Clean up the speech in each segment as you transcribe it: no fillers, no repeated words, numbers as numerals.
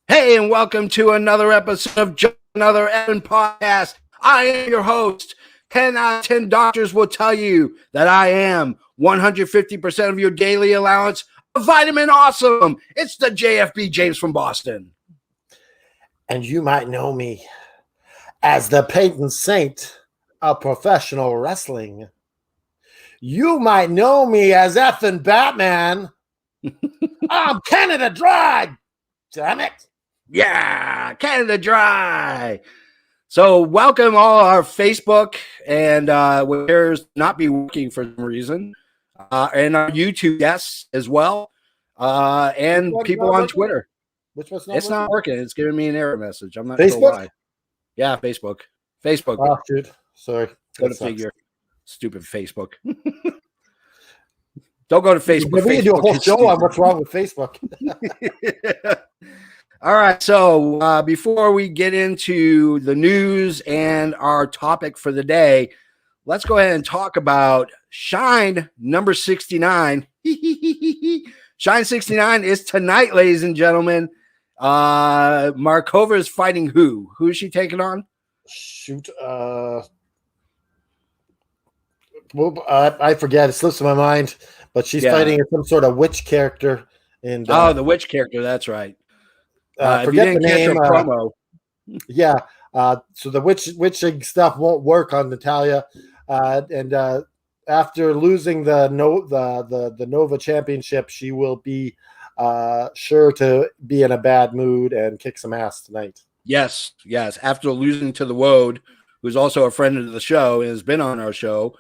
Hey, and welcome to another episode of Just Another Evan Podcast. I am your host. 10 out of 10 doctors will tell you that I am 150% of your daily allowance of vitamin awesome. It's the JFB James from Boston. And you might know me as the Peyton Saint of professional wrestling. You might know me as Effin' Batman. I'm Canada Dry. Damn it. Yeah, Canada Dry. So welcome all our Facebook and where's not be working for some reason, and our YouTube guests as well, and people on Twitter. Which one's It's not working. It's giving me an error message. I'm not Facebook? sure why. Yeah, Facebook. Oh, dude. Sorry. Go to figure. Stupid Facebook. Don't go to Facebook. We can do a whole show on what's wrong with Facebook. All right. So before we get into the news and our topic for the day, let's go ahead and talk about Shine number 69. Shine 69 is tonight, ladies and gentlemen. Markova is fighting who? Who is she taking on? Shoot. I forget. It slips my mind. But she's fighting some sort of witch character. And the witch character. That's right. Forget the name. Promo. Yeah. So the witching stuff won't work on Natalya. And after losing the Nova Championship, she will be sure to be in a bad mood and kick some ass tonight. Yes. After losing to the Woad, who's also a friend of the show and has been on our show,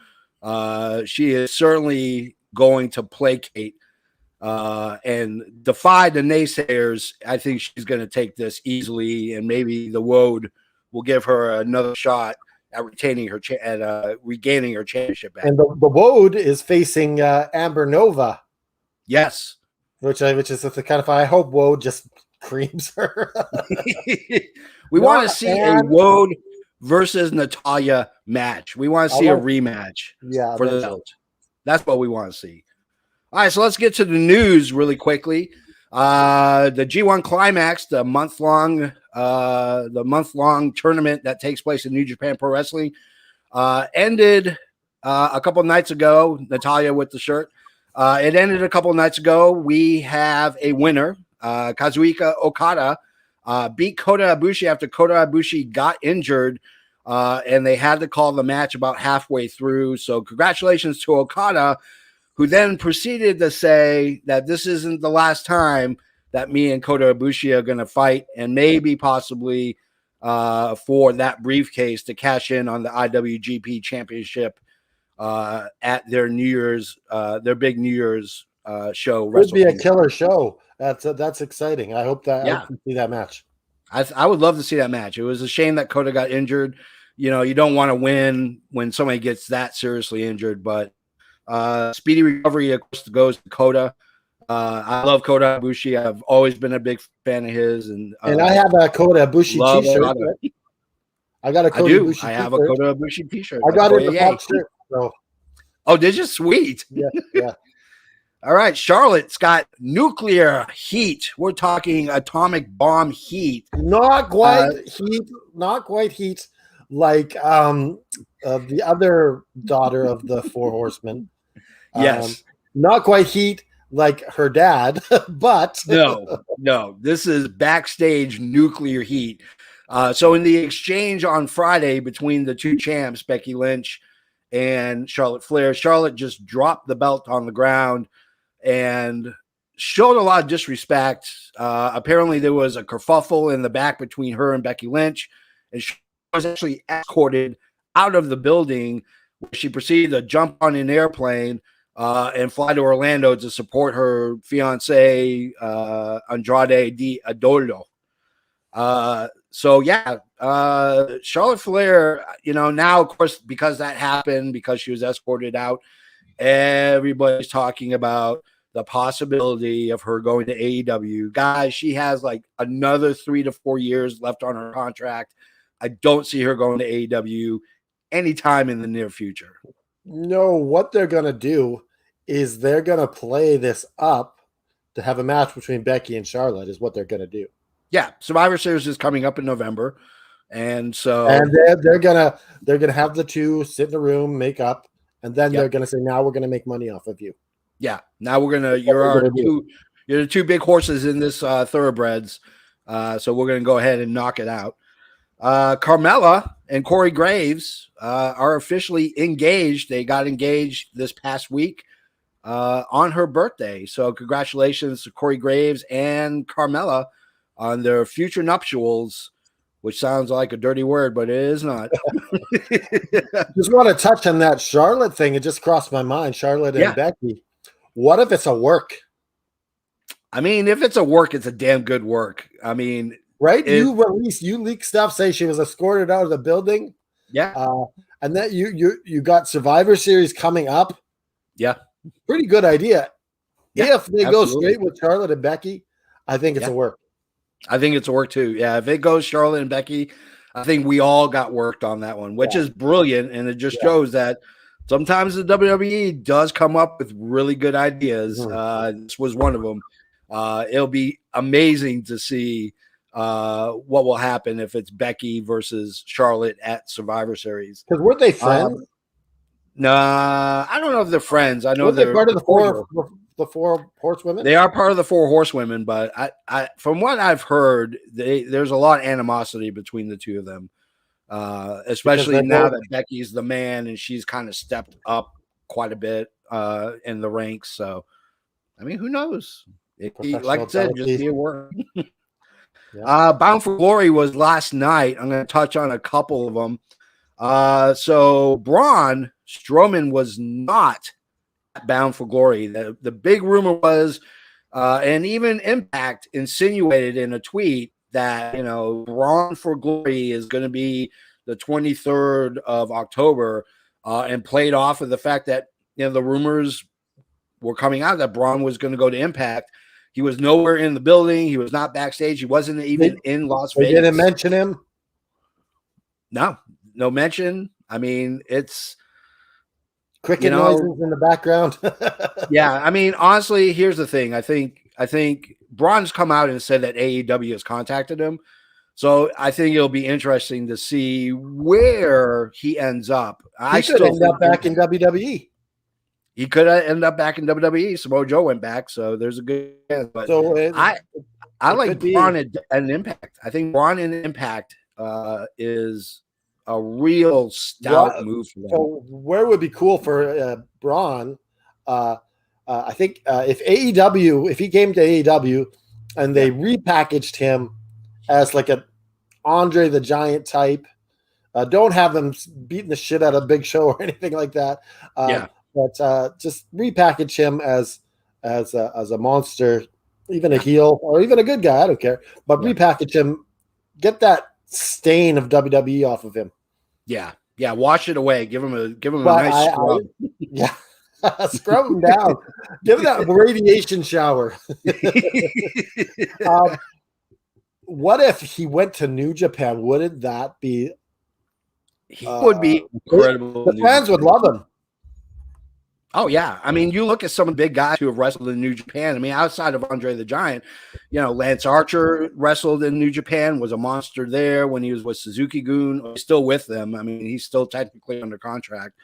she is certainly going to placate and defy the naysayers. I think she's going to take this easily, and maybe the Woad will give her another shot at retaining her regaining her championship back. And the Woad is facing Amber Nova. Yes, which is the kind of, I hope Woad just creams her. We want to see a Woad versus Natalya match. We want to see a rematch for the belt. That's what we want to see. All right, so let's get to the news really quickly. The G1 Climax, the month-long tournament that takes place in New Japan Pro Wrestling, ended a couple nights ago. Natalya with the shirt. It ended a couple nights ago. We have a winner. Kazuchika Okada beat Kota Ibushi after Kota Ibushi got injured, and they had to call the match about halfway through. So congratulations to Okada, who then proceeded to say that this isn't the last time that me and Kota Ibushi are going to fight, and maybe possibly for that briefcase to cash in on the IWGP Championship at their New Year's, their big New Year's show. Would be a killer show. That's exciting. I hope that I can see that match. I would love to see that match. It was a shame that Kota got injured. You know, you don't want to win when somebody gets that seriously injured, but speedy recovery, of course, goes to Kota. I love Kota Ibushi. I've always been a big fan of his, and I have a Kota Ibushi t-shirt. I got a Kota Ibushi t-shirt. I have a Kota Ibushi t-shirt. I got it in the box shirt. So. Oh, did you? Sweet. Yeah. All right, Charlotte's got nuclear heat. We're talking atomic bomb heat. Not quite heat like the other daughter of the Four Horsemen. Yes. Not quite heat like her dad, but no. This is backstage nuclear heat. So in the exchange on Friday between the two champs, Becky Lynch and Charlotte Flair, Charlotte just dropped the belt on the ground and showed a lot of disrespect. Apparently there was a kerfuffle in the back between her and Becky Lynch, and she was actually escorted out of the building, where she proceeded to jump on an airplane and fly to Orlando to support her fiance, Andrade Di Adolo. Charlotte Flair, now, of course, because that happened, because she was escorted out, everybody's talking about the possibility of her going to AEW. Guys, she has like another 3 to 4 years left on her contract. I don't see her going to AEW anytime in the near future. No, what they're going to do is they're going to play this up to have a match between Becky and Charlotte is what they're going to do. Yeah, Survivor Series is coming up in November, and so they're gonna have the two sit in a room, make up, and then they're gonna say, "Now we're gonna make money off of you." Yeah, now you're the two big horses in this thoroughbreds, so we're gonna go ahead and knock it out. Carmella and Corey Graves are officially engaged. They got engaged this past week on her birthday. So congratulations to Corey Graves and Carmella on their future nuptials, which sounds like a dirty word, but it is not. Just want to touch on that Charlotte thing. It just crossed my mind. Charlotte and Becky. What if it's a work? I mean, if it's a work, it's a damn good work. I mean, right? You leak stuff, say she was escorted out of the building. Yeah. And that you got Survivor Series coming up. Yeah. Pretty good idea. Yeah, if they go straight with Charlotte and Becky, I think it's a work. I think it's a work too. Yeah. If it goes Charlotte and Becky, I think we all got worked on that one, which is brilliant. And it just shows that sometimes the WWE does come up with really good ideas. This was one of them. It'll be amazing to see what will happen if it's Becky versus Charlotte at Survivor Series. Because weren't they friends? Nah, I don't know if they're friends. I know they're part of the four horsewomen. They are part of the four horsewomen, but I from what I've heard, there's a lot of animosity between the two of them, especially now that Becky's the man and she's kind of stepped up quite a bit in the ranks. So, I mean, who knows? Like I said, just be a word. Bound for Glory was last night. I'm going to touch on a couple of them. So Braun Strowman was not Bound for Glory. The big rumor was, and even Impact insinuated in a tweet that, Braun for Glory is going to be the 23rd of October, and played off of the fact that, the rumors were coming out that Braun was going to go to Impact. He was nowhere in the building. He was not backstage. He wasn't even in Las Vegas. They didn't mention him? No mention. I mean, it's cricket noises in the background. Yeah, I mean, honestly, here's the thing. I think Braun's come out and said that AEW has contacted him. So I think it'll be interesting to see where he ends up. He could end up back in WWE. He could end up back in WWE. Samoa Joe went back, so there's a good chance. But I like Braun and Impact. I think Braun and Impact is a real stout move for them. So where would be cool for Braun? I think if he came to AEW and they repackaged him as like a Andre the Giant type, don't have him beating the shit out of Big Show or anything like that. But just repackage him as a monster, even a heel or even a good guy. I don't care. But repackage him, get that stain of WWE off of him. Yeah. Wash it away. Give him a nice scrub. Scrub him down. Give him that radiation shower. What if he went to New Japan? Wouldn't that be? He would be incredible. The fans would love him. Oh, yeah. I mean, you look at some of the big guys who have wrestled in New Japan. I mean, outside of Andre the Giant, Lance Archer wrestled in New Japan, was a monster there when he was with Suzuki-gun. He's still with them. I mean, he's still technically under contract.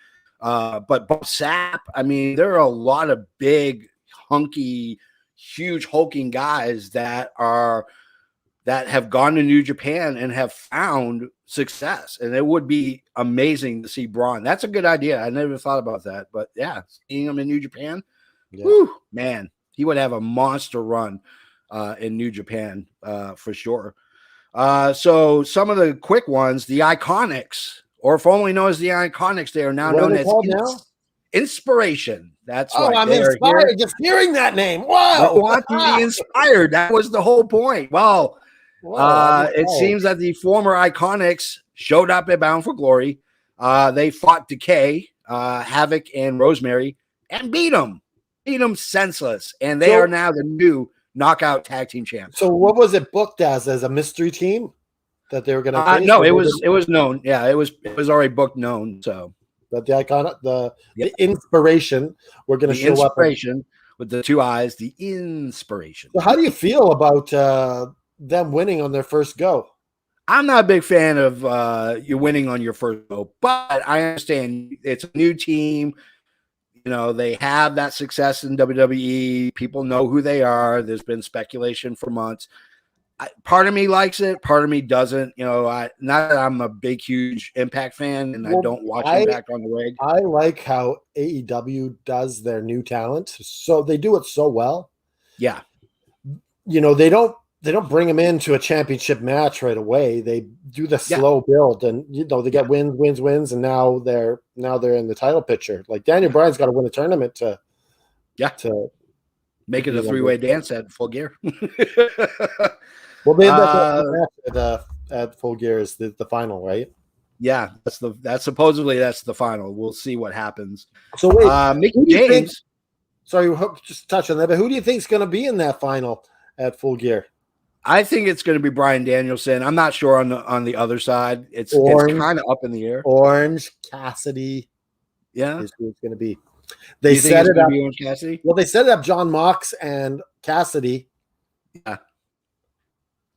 But Bob Sapp, I mean, there are a lot of big, hunky, huge, hulking guys that have gone to New Japan and have found success. And it would be amazing to see Braun. That's a good idea. I never thought about that. But yeah, seeing him in New Japan, whew, man, he would have a monster run in New Japan for sure. So some of the quick ones, the Iconics, or formerly known as the Iconics, they are now known as Inspiration. That's right. I'm inspired just hearing that name. Wow. I want to be inspired. That was the whole point. Well, it seems that the former Iconics showed up at Bound for Glory. They fought Decay, Havoc, and Rosemary and beat them senseless. And they are now the new Knockout Tag Team champs. So what was it booked as a mystery team that they were going to face? No, it was known. Yeah, it was already booked known. So but the Inspiration, we're going to show up with the two eyes, the Inspiration. So how do you feel about them winning on their first go. I'm not a big fan of you winning on your first go, but I understand it's a new team. You know, they have that success in WWE. People know who they are. There's been speculation for months. Part of me likes it. Part of me doesn't. You know, not that I'm a big, huge Impact fan and I don't watch Impact on the reg. I like how AEW does their new talent. So they do it so well. Yeah. You know, they don't bring them into a championship match right away. They do the slow build, and you know they get wins, and now they're in the title picture. Like Daniel Bryan's got to win a tournament to make it a three-way dance at Full Gear. Well, they at Full Gear is the final, right? Yeah, that's supposedly the final. We'll see what happens. So wait, Mickie James. Sorry, just touch on that. But who do you think is going to be in that final at Full Gear? I think it's going to be Bryan Danielson. I'm not sure on the other side. It's kind of up in the air. Orange Cassidy. Yeah, is who it's going to be. They set it up. Orange Cassidy? Well, they set it up. John Mox and Cassidy. Yeah,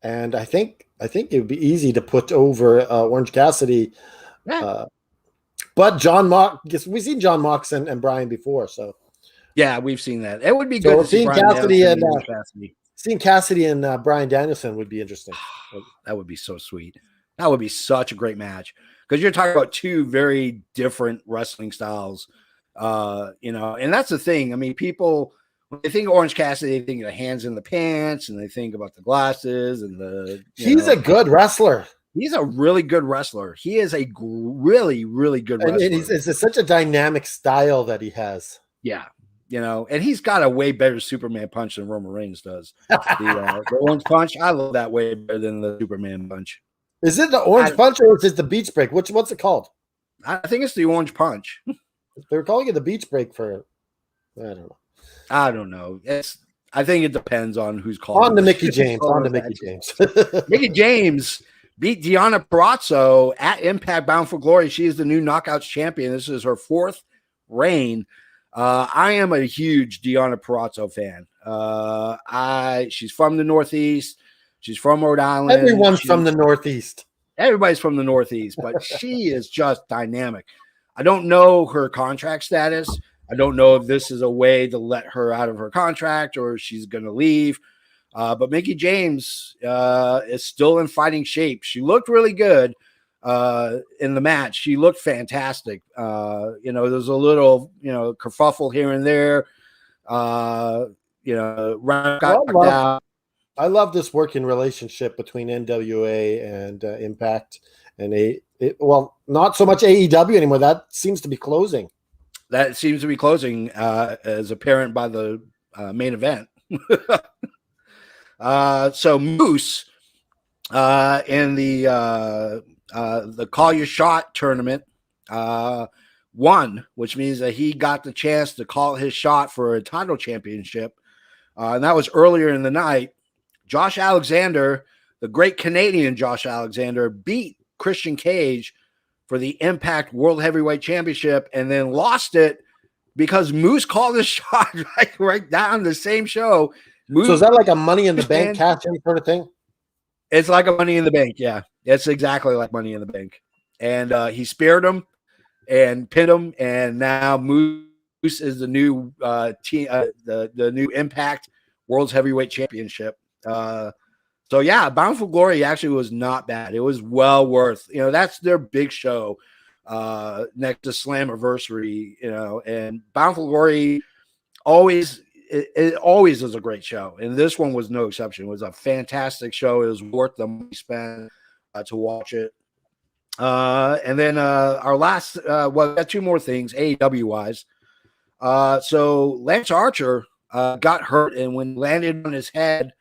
and I think it would be easy to put over Orange Cassidy. Yeah. But John Mox, we've seen John Mox and Bryan before, so yeah, we've seen that. It would be good to see Cassidy and Cassidy. Seeing Cassidy and Bryan Danielson would be interesting. That would be so sweet. That would be such a great match because you're talking about two very different wrestling styles. You know, and that's the thing. I mean, people when they think of Orange Cassidy, they think of the hands in the pants, and they think about the glasses and the. He's a good wrestler. He's a really good wrestler. He is a really, really good wrestler. And it's such a dynamic style that he has. Yeah. You know, and he's got a way better Superman punch than Roman Reigns does. The orange punch, I love that way better than the Superman punch. Is it the orange punch or is it the beach break? What's it called? I think it's the orange punch. They're calling it the beach break for, I don't know. I think it depends on who's calling. On to Mickie James. Mickie James beat Deonna Purrazzo at Impact Bound for Glory. She is the new Knockouts champion. This is her 4th reign. I am a huge Deonna Purrazzo fan. She's from the Northeast. She's from Rhode Island. Everyone's from the Northeast. Everybody's from the Northeast, but she is just dynamic. I don't know her contract status. I don't know if this is a way to let her out of her contract or if she's going to leave. But Mickie James is still in fighting shape. She looked really good in the match. She looked fantastic. You know, there's a little, kerfuffle here and there. I love this working relationship between NWA and Impact and not so much AEW anymore. That seems to be closing. That seems to be closing as apparent by the main event. So Moose in the Call Your Shot tournament won, which means that he got the chance to call his shot for a title championship. And that was earlier in the night. Josh Alexander, the great Canadian Josh Alexander, beat Christian Cage for the Impact World Heavyweight Championship and then lost it because Moose called his shot right down the same show. Moose, so is that like a Money in the Bank cash-in sort of thing? It's like a Money in the Bank, yeah. It's exactly like Money in the Bank. And he speared him and pinned him, and now Moose is the new the new Impact World's Heavyweight Championship. So yeah, Bound for Glory actually was not bad. It was well worth, that's their big show next to Slammiversary, and Bound for Glory always is a great show. And this one was no exception. It was a fantastic show. It was worth the money spent to watch it. And then our last, we got 2 more things, AEW wise. So Lance Archer got hurt, and when landed on his head,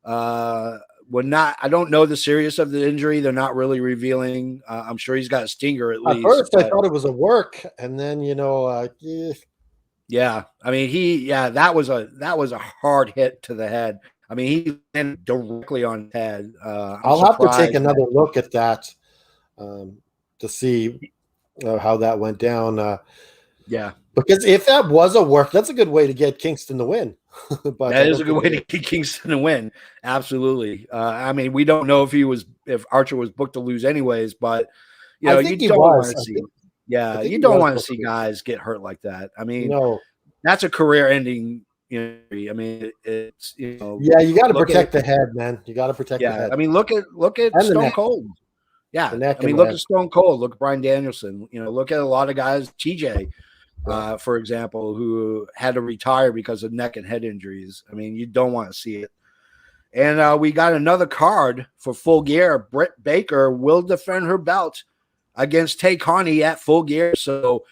I don't know the seriousness of the injury. They're not really revealing. I'm sure he's got a stinger at least. At first, I thought it was a work, and then yeah. I mean, that was a hard hit to the head. I mean, he landed directly on his head. I'll have to take another look at that to see how that went down. Yeah. Because if that was a work, that's a good way to get Kingston to win. But that is a good way to get Kingston to win. Absolutely. I mean, we don't know if Archer was booked to lose anyways, but you know, you don't want to see. You don't want to see guys get hurt like that. I mean, that's a career-ending injury. I mean, it's you got to protect the head, man. You got to protect the head. I mean, look at Stone Cold. Yeah, I mean, look at Stone Cold. Look at Bryan Danielson. You know, look at a lot of guys. TJ, for example, who had to retire because of neck and head injuries. I mean, you don't want to see it. And we got another card for Full Gear. Britt Baker will defend her belt against Tay Conti at Full Gear. So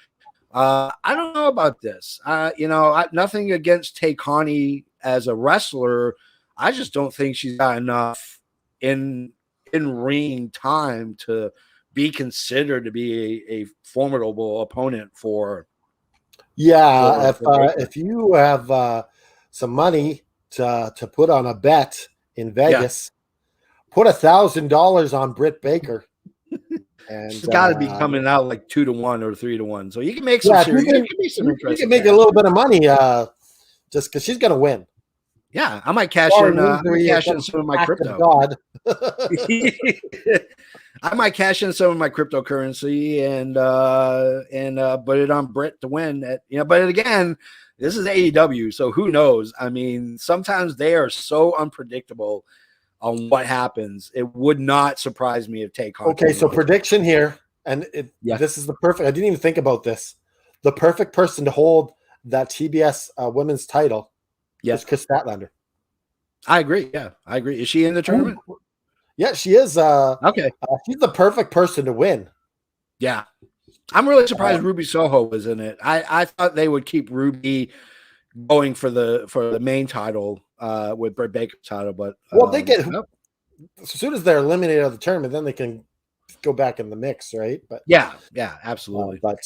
I don't know about this. Nothing against Tay Conti as a wrestler. I just don't think she's got enough in ring time to be considered to be a formidable opponent for. Yeah, if you have some money to put on a bet in Vegas, put $1,000 on Britt Baker. And it's got to be coming out like 2-1 or 3-1, so you can make some serious. You can make a little bit of money just because she's gonna win. Yeah, I might cash in some of my crypto. God. I might cash in some of my cryptocurrency and put it on Britt to win. But again, this is AEW, so who knows? I mean, sometimes they are so unpredictable on what happens. It would not surprise me if Tay Conti. Okay, so prediction here, and this is the perfect. I didn't even think about this. The perfect person to hold that TBS women's title is Chris Statlander. I agree. Yeah, I agree. Is she in the tournament? Yeah, she is. Okay, she's the perfect person to win. Yeah, I'm really surprised Ruby Soho was in it. I thought they would keep Ruby going for the main title with Britt Baker's title, but they get as soon as they're eliminated out of the tournament, then they can go back in the mix, right? But yeah, absolutely. But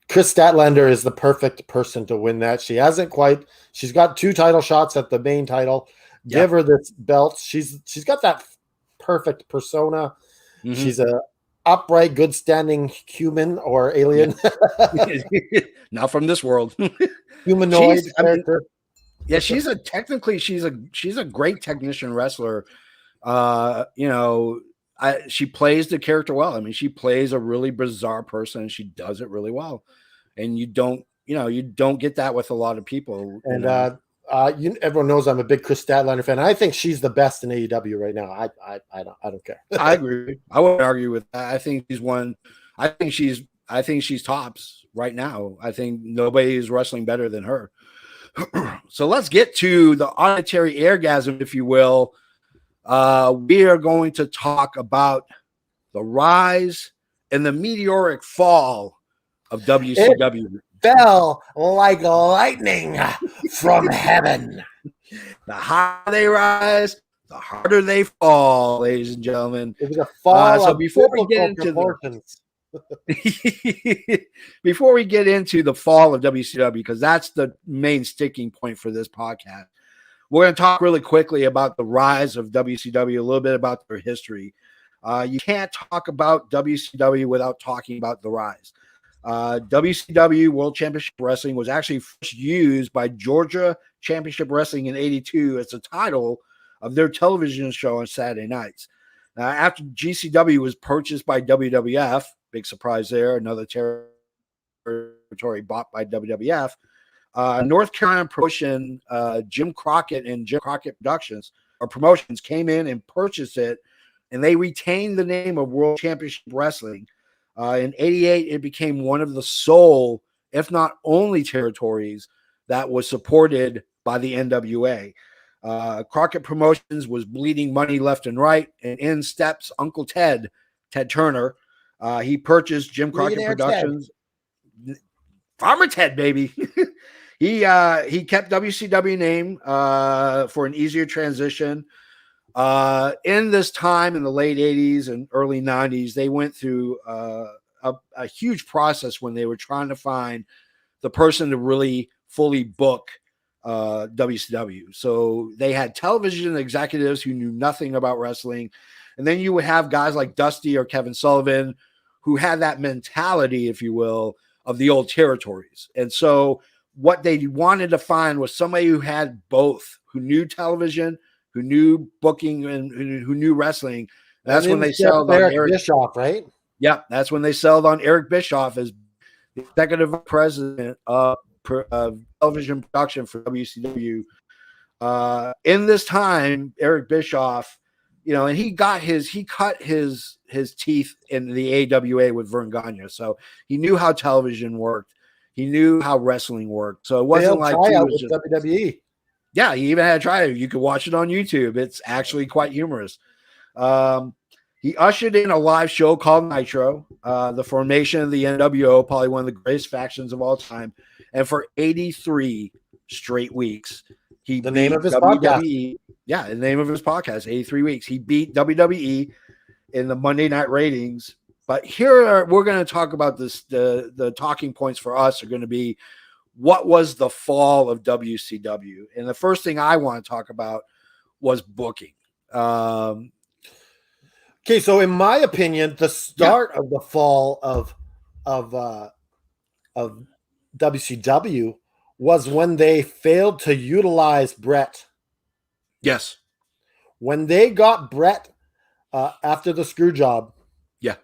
Chris Statlander is the perfect person to win that. She's got 2 title shots at the main title. Give her this belt. She's got that perfect persona. Mm-hmm. She's a upright, good standing human or alien. Not from this world. Humanoid character. She's a great technician wrestler. She plays the character well. I mean, she plays a really bizarre person and she does it really well. And you don't get that with a lot of people. And everyone knows I'm a big Chris Statlander fan. I think she's the best in AEW right now. I don't care. I agree. I wouldn't argue with that. I think she's one. I think she's tops right now. I think nobody is wrestling better than her. So let's get to the auditory orgasm, if you will. We are going to talk about the rise and the meteoric fall of WCW. It fell like lightning from heaven. The higher they rise, the harder they fall, ladies and gentlemen. It was a fall. So before we get into before we get into the fall of WCW, because that's the main sticking point for this podcast, we're going to talk really quickly about the rise of WCW, a little bit about their history. You can't talk about WCW without talking about the rise. WCW World Championship Wrestling was actually first used by Georgia Championship Wrestling in '82 as the title of their television show on Saturday nights. After GCW was purchased by WWF, big surprise there, another territory bought by WWF, North Carolina promotion, Jim Crockett and Jim Crockett Productions or Promotions came in and purchased it, and they retained the name of World Championship Wrestling. In '88, it became one of the sole, if not only, territories that was supported by the NWA. Crockett Promotions was bleeding money left and right, and in steps Uncle Ted Turner. He purchased Jim Crockett Productions. Ted. Farmer Ted, baby. He kept WCW name for an easier transition. In this time in the late 80s and early 90s, they went through a huge process when they were trying to find the person to really fully book WCW. So they had television executives who knew nothing about wrestling. And then you would have guys like Dusty or Kevin Sullivan who had that mentality, if you will, of the old territories. And so what they wanted to find was somebody who had both, who knew television, who knew booking, and who knew wrestling. That's when they settled on Eric Bischoff, right? Yeah, that's when they settled on Eric Bischoff as the executive president of television production for WCW. In this time, Eric Bischoff, and he cut his teeth in the AWA with Vern Gagne, so he knew how television worked. He knew how wrestling worked. So it wasn't like he was just WWE. Yeah, he even had a tryout. You could watch it on YouTube. It's actually quite humorous. He ushered in a live show called Nitro, the formation of the NWO, probably one of the greatest factions of all time. And for 83 straight weeks, he the name of his WWE. podcast. Yeah, the name of his podcast, 83 weeks. He beat WWE in the Monday night ratings. But we're going to talk about this. The talking points for us are going to be, what was the fall of WCW? And the first thing I want to talk about was booking. Okay, so in my opinion, the start of the fall of WCW was when they failed to utilize Brett. Yes. When they got Brett after the screw job. Yeah.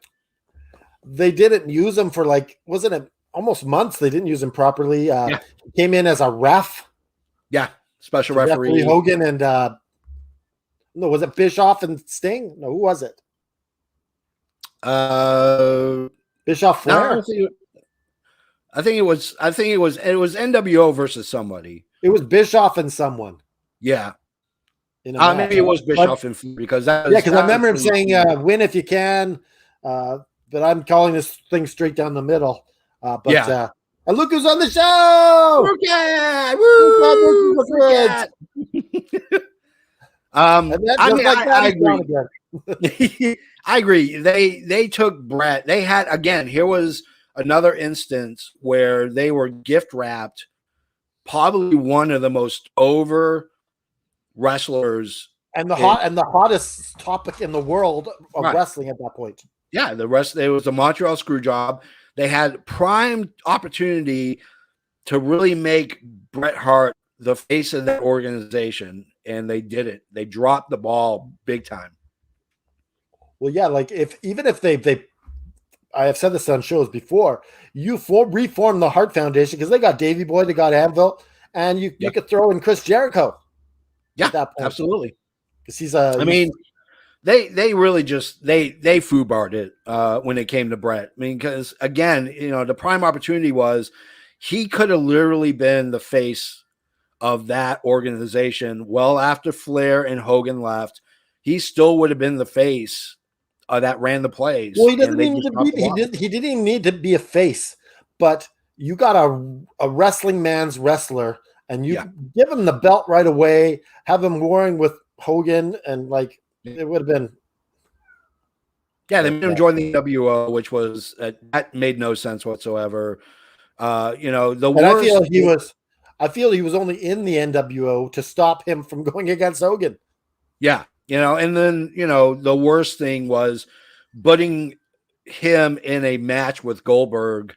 They didn't use him for wasn't it almost months? They didn't use him properly. He came in as a ref. Yeah. Special referee. Hogan and no, was it Bischoff and Sting? No, who was it? Bischoff Flair. No, I think it was NWO versus somebody. It was Bischoff and someone. Yeah. Maybe it was Bischoff and Flair, because I remember him saying win if you can. But I'm calling this thing straight down the middle. And look who's on the show! I agree. They took Brett. They had, again, here was another instance where they were gift wrapped probably one of the most over wrestlers and the hottest topic in the world of wrestling at that point. Yeah, it was the Montreal screw job. They had prime opportunity to really make Bret Hart the face of that organization, and they did it. They dropped the ball big time. Well, yeah, even if they I have said this on shows before, you reform the Hart Foundation because they got Davey Boy, they got Anvil, and you could throw in Chris Jericho. Yeah, at that point. Absolutely. Because he's They really just they foobarred it when it came to Brett. Because again, the prime opportunity was he could have literally been the face of that organization well after Flair and Hogan left. He still would have been the face that ran the plays. Well, he didn't even need to be a face, but you got a wrestling man's wrestler, and you give him the belt right away, have him warring with Hogan, and it would have been. Yeah, they made him join the WO, which was that made no sense whatsoever. The worst. I feel he was only in the NWO to stop him from going against Hogan. Yeah, and then the worst thing was putting him in a match with Goldberg,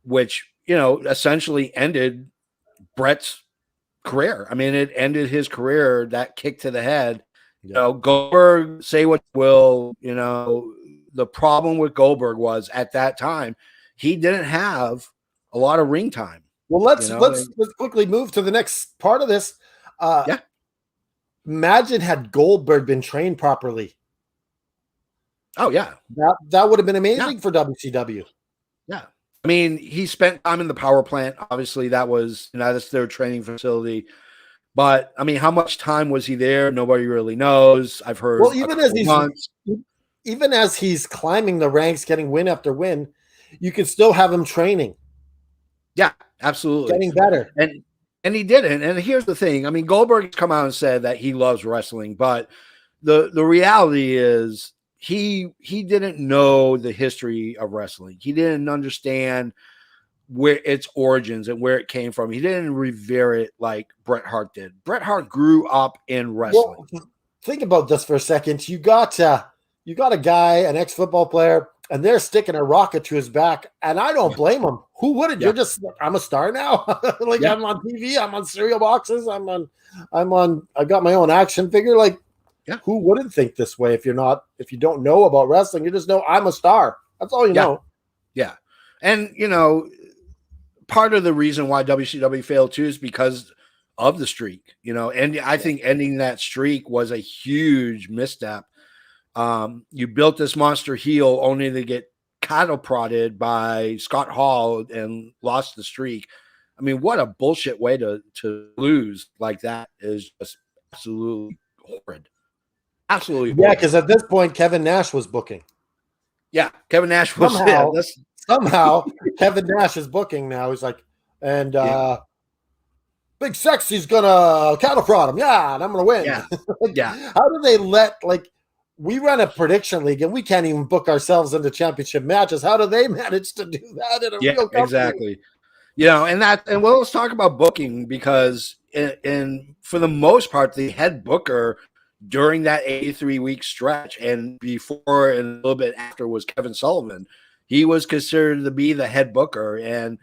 which essentially ended Brett's career. It ended his career. That kick to the head. Goldberg, say what you will, the problem with Goldberg was at that time, he didn't have a lot of ring time. Well, let's quickly move to the next part of this. Imagine had Goldberg been trained properly. Oh yeah. That would have been amazing for WCW. Yeah. He spent time in the power plant. Obviously that was, that's their training facility. But how much time was he there? Nobody really knows. I've heard. Well, even as he's climbing the ranks, getting win after win, you can still have him training. Yeah, absolutely, getting better. And he didn't. And here's the thing: Goldberg's come out and said that he loves wrestling, but the reality is he didn't know the history of wrestling. He didn't understand where its origins and where it came from. He didn't revere it like Bret Hart did. Bret Hart grew up in wrestling. Well, think about this for a second. You got a guy, an ex-football player, and they're sticking a rocket to his back, and I don't blame him. Who wouldn't? Yeah. You're just, I'm a star now. Like, I'm on TV, I'm on cereal boxes, I've got my own action figure. Like, who wouldn't think this way if you don't know about wrestling? You just know I'm a star. That's all you know. Yeah. And, part of the reason why WCW failed too is because of the streak, and I think ending that streak was a huge misstep. You built this monster heel only to get cattle prodded by Scott Hall and lost the streak. I mean, what a bullshit way to lose like that is just absolutely horrid. Absolutely horrid. Yeah, because at this point, Kevin Nash was booking. Yeah, Kevin Nash was somehow Kevin Nash is booking now. He's like, and Big Sexy's gonna cattle prod him. Yeah, and I'm gonna win. Yeah. How do they we run a prediction league and we can't even book ourselves into championship matches? How do they manage to do that in a real company? Exactly. And let's talk about booking, because in for the most part, the head booker during that 83-week stretch and before and a little bit after was Kevin Sullivan. He was considered to be the head booker. And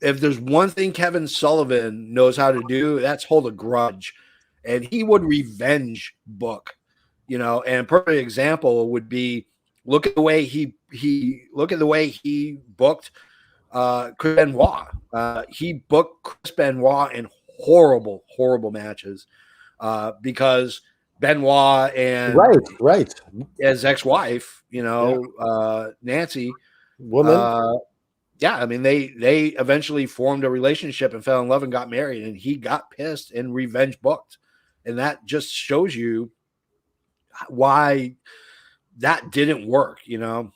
if there's one thing Kevin Sullivan knows how to do, that's hold a grudge. And he would revenge book, and a perfect example would be look at the way he booked Chris Benoit. He booked Chris Benoit in horrible matches because Benoit and right his ex-wife, Nancy, woman. I mean, they eventually formed a relationship and fell in love and got married, and he got pissed and revenge booked. And that just shows you why that didn't work, I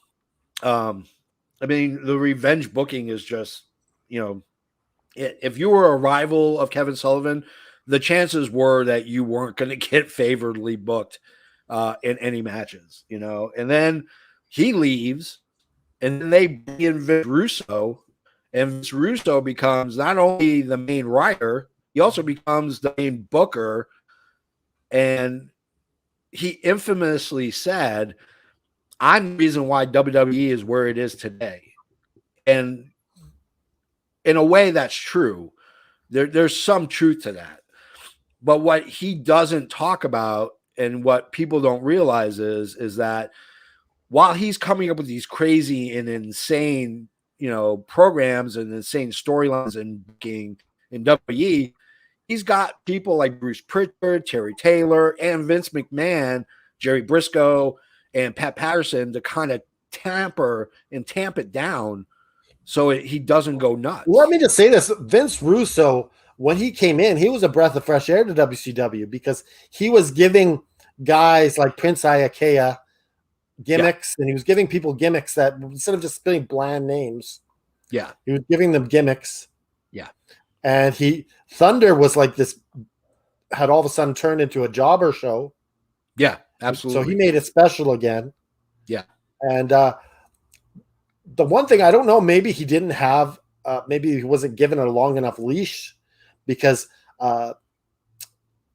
mean, the revenge booking is just, if you were a rival of Kevin Sullivan, the chances were that you weren't going to get favorably booked in any matches, and then he leaves and then they bring in Vince Russo, and Vince Russo becomes not only the main writer, he also becomes the main booker. And he infamously said, I'm the reason why WWE is where it is today. And in a way, that's true. There's some truth to that. But what he doesn't talk about and what people don't realize is that while he's coming up with these crazy and insane, programs and insane storylines and booking in WWE, he's got people like Bruce Pritchard, Terry Taylor, and Vince McMahon, Jerry Briscoe, and Pat Patterson to kind of tamp it down so he doesn't go nuts. Let me just say this. Vince Russo, when he came in, he was a breath of fresh air to WCW because he was giving guys like Prince Iaukea gimmicks, and he was giving people gimmicks that instead of just spitting bland names, he was giving them gimmicks. And Thunder was like this, had all of a sudden turned into a jobber show. Yeah, absolutely. So he made it special again. Yeah. And the one thing I don't know, maybe he didn't have, maybe he wasn't given a long enough leash, because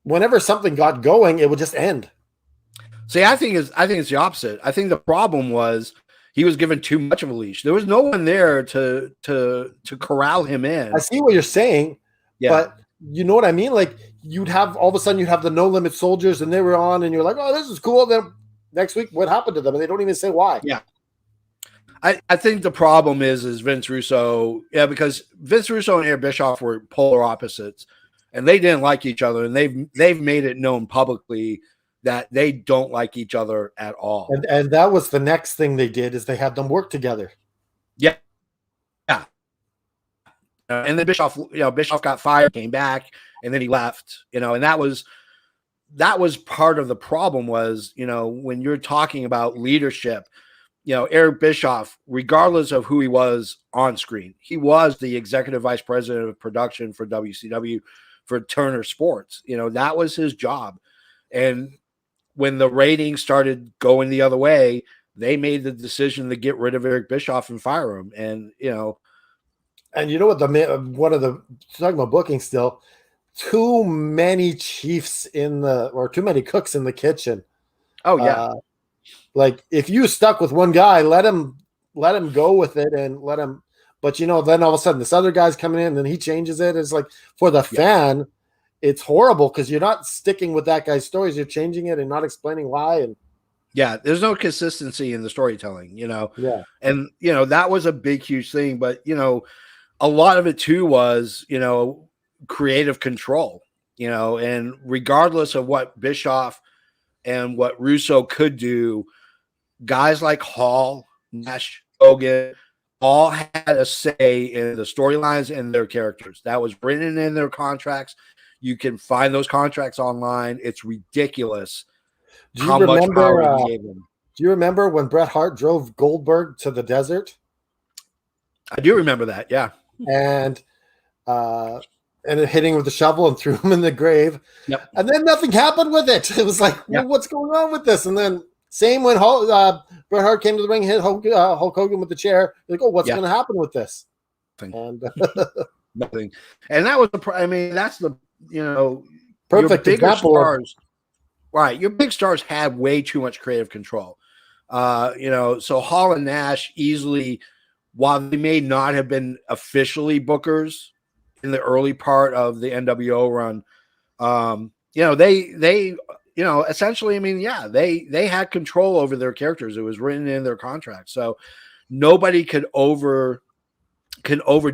whenever something got going, it would just end. See, I think it's the opposite. I think the problem was he was given too much of a leash. There was no one there to corral him in. I see what you're saying, but you know what I mean? Like, you'd have all of a sudden you'd have the No Limit Soldiers, and they were on, and you're like, oh, this is cool. Then next week, what happened to them? And they don't even say why. Yeah. I think the problem is Vince Russo, because Vince Russo and Eric Bischoff were polar opposites, and they didn't like each other, and they've made it known publicly that they don't like each other at all. And that was the next thing they did, is they had them work together. Yeah. And then Bischoff got fired, came back, and then he left, and that was part of the problem was, when you're talking about leadership, Eric Bischoff, regardless of who he was on screen, he was the executive vice president of production for WCW for Turner Sports. That was his job. And when the ratings started going the other way, they made the decision to get rid of Eric Bischoff and fire him. And, and you know what, talking about booking still, too many chiefs too many cooks in the kitchen. Oh yeah. Like, if you stuck with one guy, let him go with it and let him But then all of a sudden this other guy's coming in and then he changes it. It's like, for the fan, it's horrible because you're not sticking with that guy's stories. You're changing it and not explaining why. And there's no consistency in the storytelling, Yeah. And, that was a big, huge thing. But, a lot of it too was, creative control, and regardless of what Bischoff and what Russo could do, guys like Hall, Nash, Hogan, all had a say in the storylines and their characters. That was written in their contracts. You can find those contracts online. It's ridiculous how much power he gave them. Do you remember when Bret Hart drove Goldberg to the desert? I do remember that, yeah. And hitting with the shovel and threw him in the grave. Yep. And then nothing happened with it. It was like, well, what's going on with this? And then same when Bret Hart came to the ring, hit Hulk Hogan with the chair. Like, oh, what's going to happen with this? And nothing. And that was that's the perfect example. Stars, right? Your big stars had way too much creative control. So Hall and Nash easily, while they may not have been officially bookers in the early part of the NWO run, they essentially, they had control over their characters. It was written in their contract. So nobody could over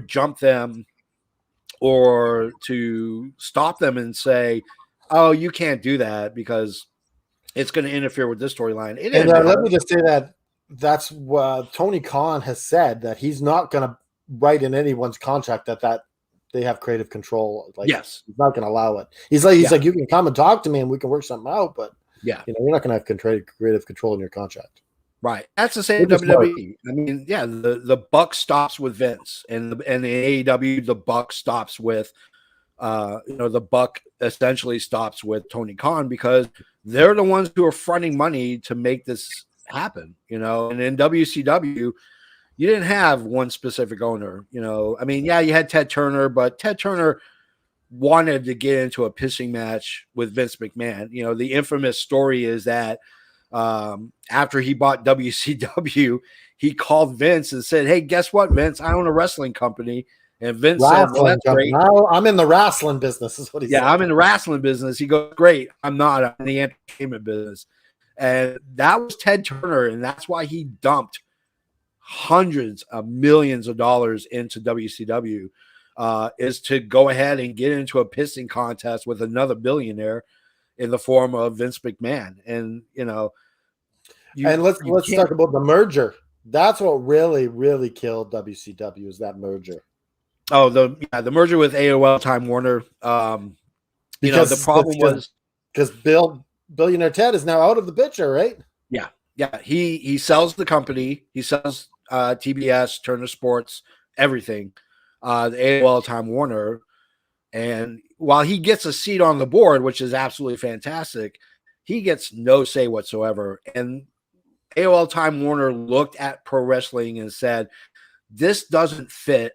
jump them or to stop them and say, oh, you can't do that because it's going to interfere with this storyline. And let me just say that's what Tony Khan has said, that he's not going to write in anyone's contract that they have creative control. Like, yes, he's not going to allow it. He's like, you can come and talk to me and we can work something out, but you're not going to have creative control in your contract. Right. That's the same WWE. The buck stops with Vince, and the AEW, the buck stops with, the buck essentially stops with Tony Khan, because they're the ones who are fronting money to make this happen, and in WCW, you didn't have one specific owner, you had Ted Turner, but Ted Turner wanted to get into a pissing match with Vince McMahon. The infamous story is that after he bought WCW, he called Vince and said, "Hey, guess what, Vince? I own a wrestling company." And Vince said, "Well, that's great. I'm in the wrestling business," is what he said. Yeah, I'm in the wrestling business. He goes, "Great. I'm not. I'm in the entertainment business." And that was Ted Turner, and that's why he dumped hundreds of millions of dollars into WCW, is to go ahead and get into a pissing contest with another billionaire in the form of Vince McMahon. And let's talk about the merger. That's what really, really killed WCW, is that merger. Oh, the merger with AOL Time Warner. Because the problem was because billionaire Ted is now out of the picture, right? Yeah. He sells the company. He sells TBS, Turner Sports, everything. The AOL Time Warner. And while he gets a seat on the board, which is absolutely fantastic, he gets no say whatsoever. And AOL Time Warner looked at pro wrestling and said, this doesn't fit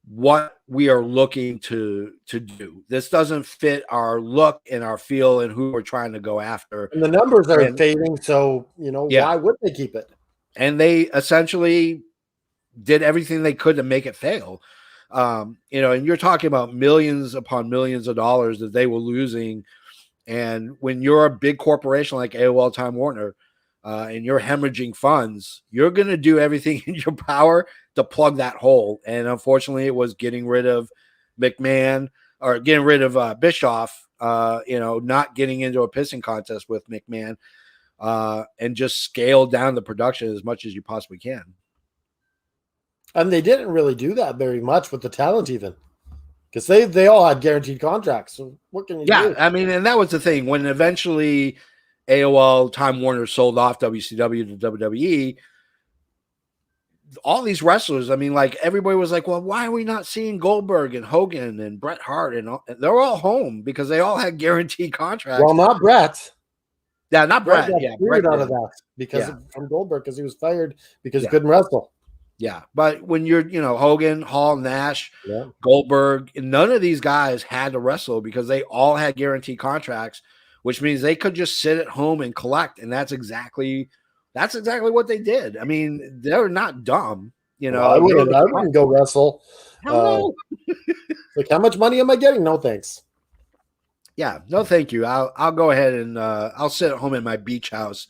what we are looking to do. This doesn't fit our look and our feel and who we're trying to go after. And the numbers are fading, so why would they keep it? And they essentially did everything they could to make it fail. And you're talking about millions upon millions of dollars that they were losing. And when you're a big corporation like AOL Time Warner, and you're hemorrhaging funds, you're going to do everything in your power to plug that hole. And unfortunately, it was getting rid of McMahon, or getting rid of Bischoff, not getting into a pissing contest with McMahon, and just scale down the production as much as you possibly can. And they didn't really do that very much with the talent, even, because they all had guaranteed contracts. So what can you do? Yeah, and that was the thing. When eventually AOL Time Warner sold off WCW to WWE, all these wrestlers, everybody was like, well, why are we not seeing Goldberg and Hogan and Bret Hart? And they're all home because they all had guaranteed contracts. Well, not Bret. Yeah, not Bret. Bret out of that because from Goldberg, because he was fired because he couldn't wrestle. Yeah, but when you're, Hogan, Hall, Nash, Goldberg, none of these guys had to wrestle because they all had guaranteed contracts, which means they could just sit at home and collect. And that's exactly what they did. They're not dumb. You know, well, I wouldn't go wrestle. No. Like, how much money am I getting? No, thanks. Yeah, no, thank you. I'll go ahead and I'll sit at home in my beach house,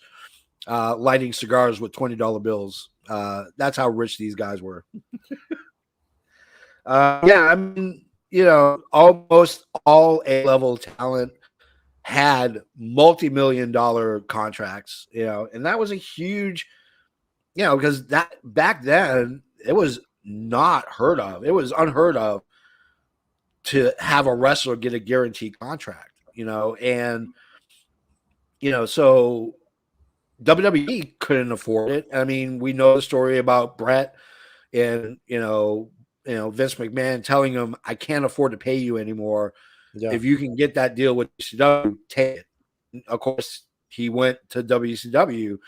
lighting cigars with $20 bills. That's how rich these guys were. Yeah, I mean, you know, almost all A-level talent had multi-million-dollar contracts, you know, and that was a huge, you know, because that back then it was not heard of. It was unheard of to have a wrestler get a guaranteed contract, you know, and you know, so WWE couldn't afford it. I mean, we know the story about Brett and Vince McMahon telling him, "I can't afford to pay you anymore. Yeah. If you can get that deal with WCW, take it." And of course, he went to WCW.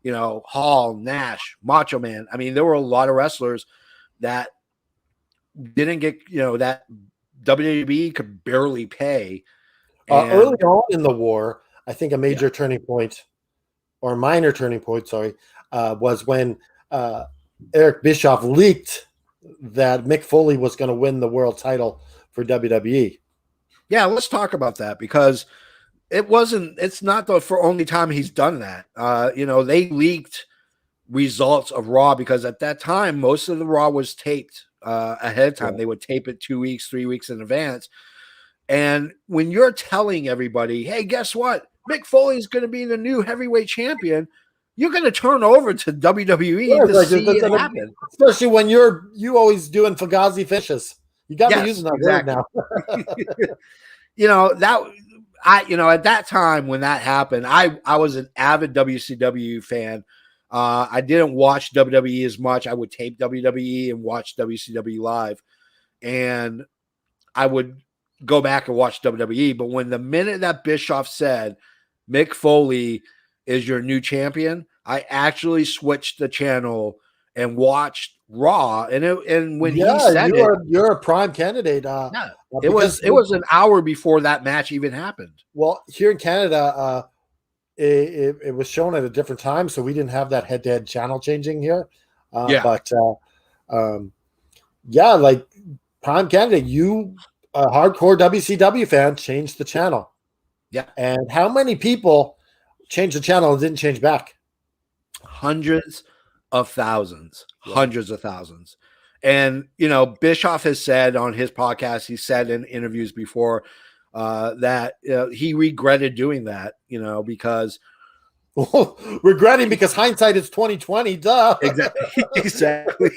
You know, Hall, Nash, Macho Man. I mean, there were a lot of wrestlers that didn't get, you know, that WWE could barely pay. Early on in the war, I think a major turning point, or minor turning point, was when Eric Bischoff leaked that Mick Foley was going to win the world title for WWE. Yeah, let's talk about that, because it's not the for only time he's done that. You know, they leaked results of Raw because at that time, most of the Raw was taped ahead of time. Yeah. They would tape it 2 weeks, 3 weeks in advance. And when you're telling everybody, hey, guess what? Mick Foley's going to be the new heavyweight champion, you're going to turn over to WWE to see it happen. Especially when you always doing Fugazi fishes. You got me using that word now. You know, at that time when that happened, I was an avid WCW fan. I didn't watch WWE as much. I would tape WWE and watch WCW live, and I would go back and watch WWE. But when the minute that Bischoff said Mick Foley is your new champion, I actually switched the channel and watched Raw. And when he said you're a prime candidate. It was an hour before that match even happened. Well, here in Canada, it was shown at a different time, so we didn't have that head-to-head channel changing here. But like prime candidate, you a hardcore WCW fan changed the channel. Yeah. And how many people changed the channel and didn't change back? Hundreds of thousands. And, you know, Bischoff has said on his podcast, he said in interviews before that he regretted doing that, you know, because regretting because hindsight is 2020. Duh. Exactly.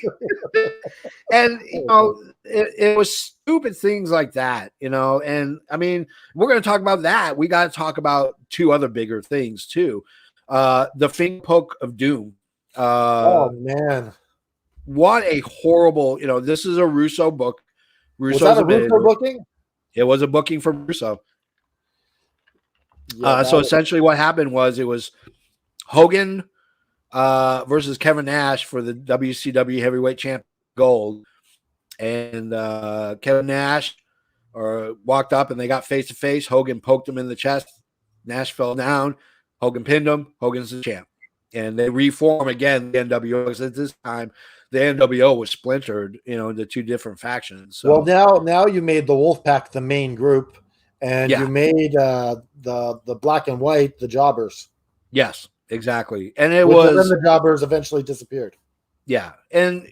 And you know, it was stupid things like that, you know. And I mean, we're going to talk about that. We got to talk about two other bigger things too. The finger poke of doom. Oh man, what a horrible! You know, this is a Russo book. Was that a Russo booking? It was a booking for Russo. So essentially what happened was it was Hogan versus Kevin Nash for the WCW heavyweight champion gold. And Kevin Nash walked up and they got face to face. Hogan poked him in the chest. Nash fell down. Hogan pinned him. Hogan's the champ. And they reform again the NWO, because at this time the NWO was splintered, you know, into two different factions. So, well, now you made the Wolfpack the main group, and you made the Black and White the Jobbers. Yes, exactly. And then the Jobbers eventually disappeared. Yeah, and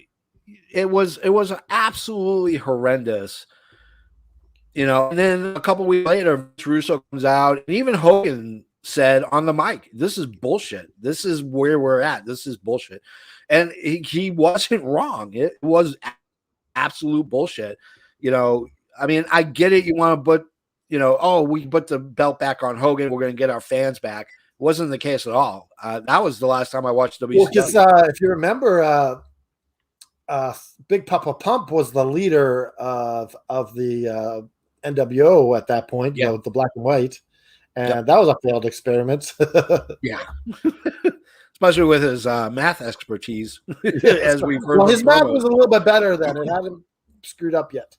it was absolutely horrendous, you know. And then a couple weeks later, Russo comes out, and even Hogan said on the mic, "This is bullshit. This is where we're at. This is bullshit." And he wasn't wrong. It was absolute bullshit. You know, I mean, I get it. You want to put, you know, we put the belt back on Hogan, we're going to get our fans back. It wasn't the case at all. That was the last time I watched WCW. Well, because if you remember, Big Papa Pump was the leader of the NWO at that point, you know, the Black and White. And that was a failed experiment. Yeah. Especially with his math expertise. As we've heard. Well, his math was a little bit better then. It hadn't screwed up yet.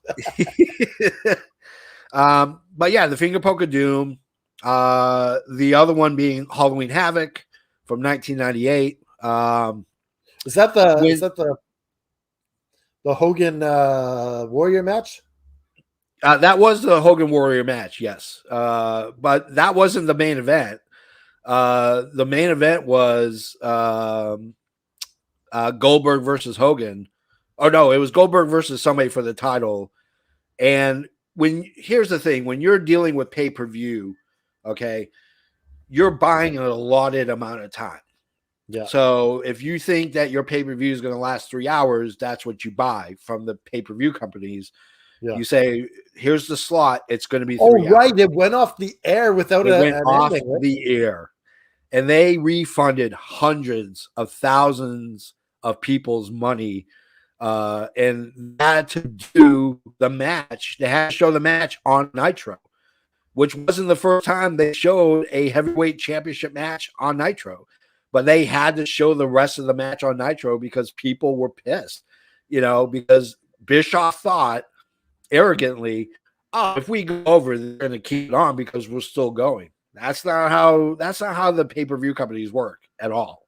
But yeah, the finger poke of doom. The other one being Halloween Havoc from 1998. Is that the the Hogan Warrior match? That was the Hogan Warrior match, yes. But that wasn't the main event. The main event was Goldberg versus Hogan. Oh no, it was Goldberg versus somebody for the title. And here's the thing, when you're dealing with pay-per-view, okay, you're buying an allotted amount of time. Yeah. So if you think that your pay-per-view is going to last 3 hours, that's what you buy from the pay-per-view companies. Yeah. You say, here's the slot. It's going to be 3 hours. Right. It went off the air without an ending, right? The air. And they refunded hundreds of thousands of people's money. And they had to do the match. They had to show the match on Nitro, which wasn't the first time they showed a heavyweight championship match on Nitro. But they had to show the rest of the match on Nitro because people were pissed, because Bischoff thought arrogantly, oh, if we go over, they're going to keep it on because we're still going. That's not how the pay-per-view companies work at all.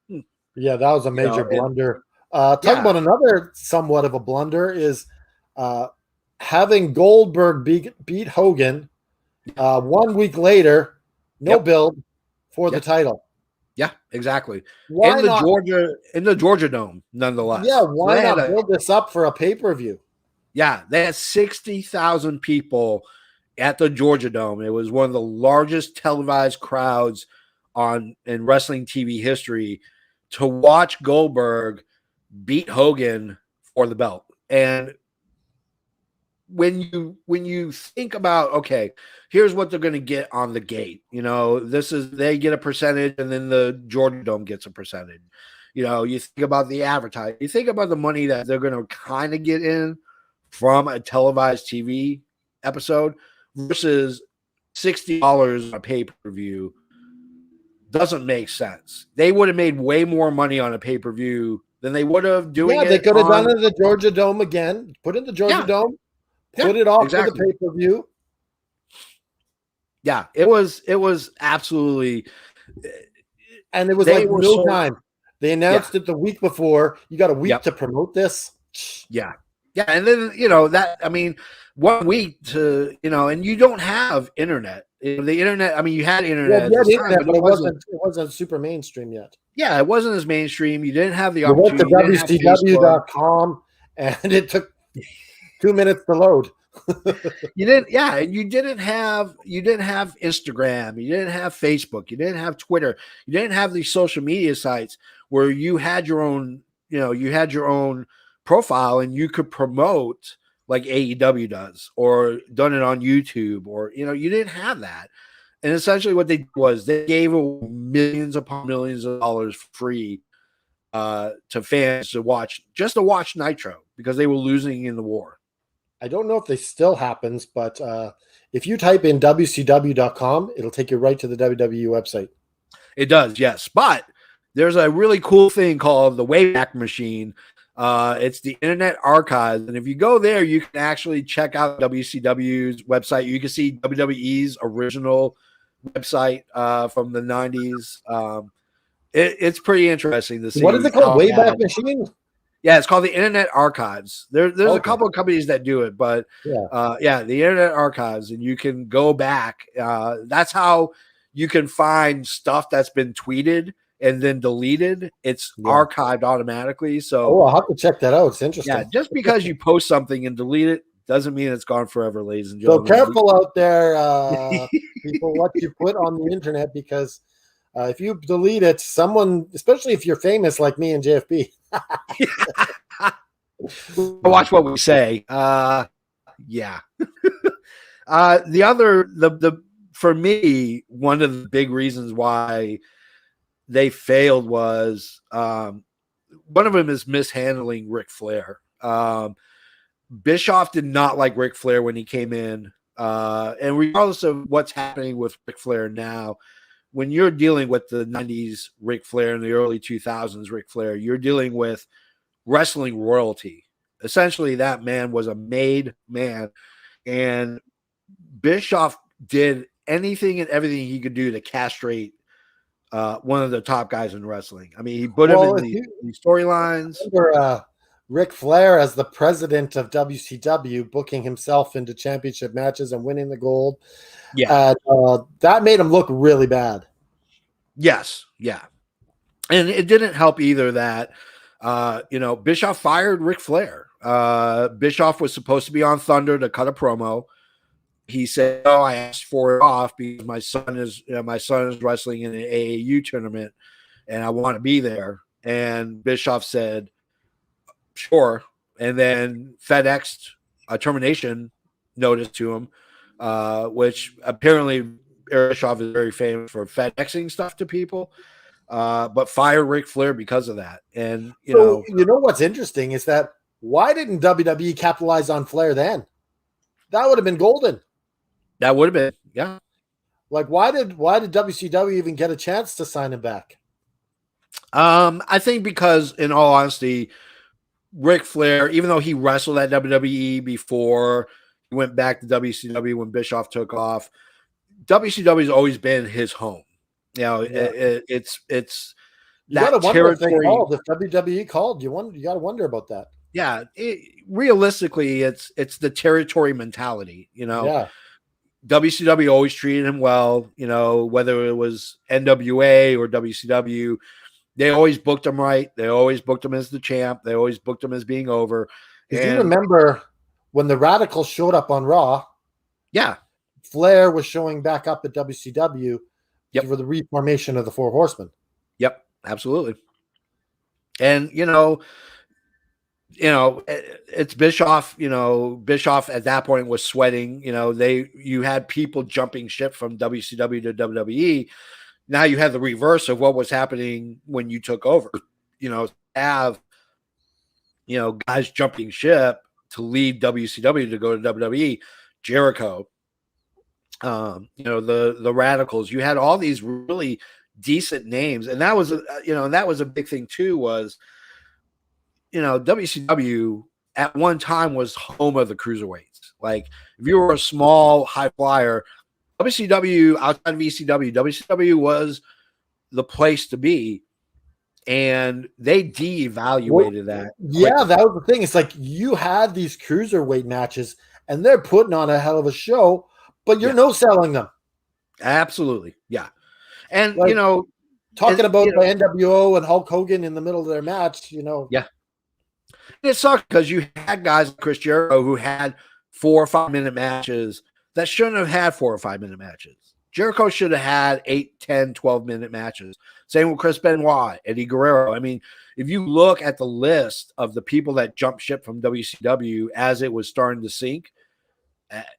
Yeah, that was a major blunder. Talk about another somewhat of a blunder is having Goldberg beat Hogan 1 week later, no build for the title. Yeah, exactly. In the Georgia Dome, nonetheless. Yeah, why not build this up for a pay-per-view? Yeah, they had 60,000 people at the Georgia Dome. It was one of the largest televised crowds in wrestling TV history to watch Goldberg beat Hogan for the belt. And when you think about, okay, here's what they're going to get on the gate. They get a percentage, and then the Georgia Dome gets a percentage. You think about the advertising. You think about the money that they're going to kind of get in from a televised TV episode versus $60 on a pay-per-view. Doesn't make sense. They would have made way more money on a pay-per-view than they would have doing it. Yeah, they could have done it in the Georgia Dome again. Put in the Georgia Dome. Put it off for the pay-per-view. Yeah, it was absolutely, and it was like no time. They announced it the week before. You got a week to promote this. Yeah. Yeah, and then 1 week to and you don't have internet. The internet. You had internet. Yeah, internet, but it wasn't super mainstream yet. Yeah, it wasn't as mainstream. You didn't have the opportunity. You went to WCW.com, and it took 2 minutes to load. You didn't. Yeah, and you didn't have Instagram. You didn't have Facebook. You didn't have Twitter. You didn't have these social media sites where you had your own. You had your own profile and you could promote like AEW does, or done it on YouTube, or you didn't have that. And essentially what they did was they gave millions upon millions of dollars free to fans to watch Nitro because they were losing in the war. I don't know if this still happens, but if you type in WCW.com, it'll take you right to the WWE website. It does, yes. But there's a really cool thing called the Wayback Machine. It's the Internet Archives, and if you go there, you can actually check out WCW's website. You can see WWE's original website from the 90s. It's pretty interesting to see. What is it called? Wayback Machine? Yeah, it's called the Internet Archives. There's a couple of companies that do it, but the Internet Archives, and you can go back. That's how you can find stuff that's been tweeted and then deleted. It's archived automatically. So I'll have to check that out. It's interesting. Yeah, just because you post something and delete it doesn't mean it's gone forever, ladies and gentlemen. So careful out there, people, what you put on the internet, because if you delete it, someone, especially if you're famous like me and JFB. Watch what we say. For me, one of the big reasons why they failed was one of them is mishandling Ric Flair. Bischoff did not like Ric Flair when he came in, and regardless of what's happening with Ric Flair now, when you're dealing with the 90s Ric Flair and the early 2000s Ric Flair, you're dealing with wrestling royalty. Essentially, that man was a made man, and Bischoff did anything and everything he could do to castrate one of the top guys in wrestling. I mean, he put him in the storylines. Ric Flair as the president of WCW, booking himself into championship matches and winning the gold. Yeah. That made him look really bad. Yes. Yeah. And it didn't help either that, Bischoff fired Ric Flair. Bischoff was supposed to be on Thunder to cut a promo. He said, "Oh, I asked for it off because my son is wrestling in an AAU tournament, and I want to be there." And Bischoff said, "Sure." And then FedExed a termination notice to him, which apparently Bischoff is very famous for FedExing stuff to people. But fired Ric Flair because of that. And you know what's interesting is that why didn't WWE capitalize on Flair then? That would have been golden. That would have been, yeah. Like why did WCW even get a chance to sign him back? I think because, in all honesty, Ric Flair, even though he wrestled at WWE before he went back to WCW when Bischoff took off, WCW has always been his home. It's you got to wonder if they called. If WWE called, you got to wonder about that. Yeah, realistically, it's the territory mentality. Yeah. WCW always treated him well. Whether it was NWA or WCW, they always booked him right. They always booked him as the champ. They always booked him as being over. Do you remember when the Radicals showed up on Raw? Yeah, Flair was showing back up at WCW. Yep. For the reformation of the Four Horsemen. Yep, absolutely. And it's Bischoff. Bischoff at that point was sweating. You had people jumping ship from WCW to WWE. Now you have the reverse of what was happening when you took over. Have guys jumping ship to leave WCW to go to WWE. Jericho. The Radicals. You had all these really decent names, and that was a big thing too. Was WCW at one time was home of the cruiserweights. Like if you were a small high flyer, WCW outside of ECW, WCW was the place to be, and they de-evaluated that. Yeah, that was the thing. It's like you had these cruiserweight matches, and they're putting on a hell of a show. But you're no selling them. Absolutely. Yeah. And, talking about the NWO and Hulk Hogan in the middle of their match, Yeah. It sucked because you had guys like Chris Jericho who had 4 or 5 minute matches that shouldn't have had 4 or 5 minute matches. Jericho should have had 8, 10, 12 minute matches. Same with Chris Benoit, Eddie Guerrero. I mean, if you look at the list of the people that jumped ship from WCW as it was starting to sink,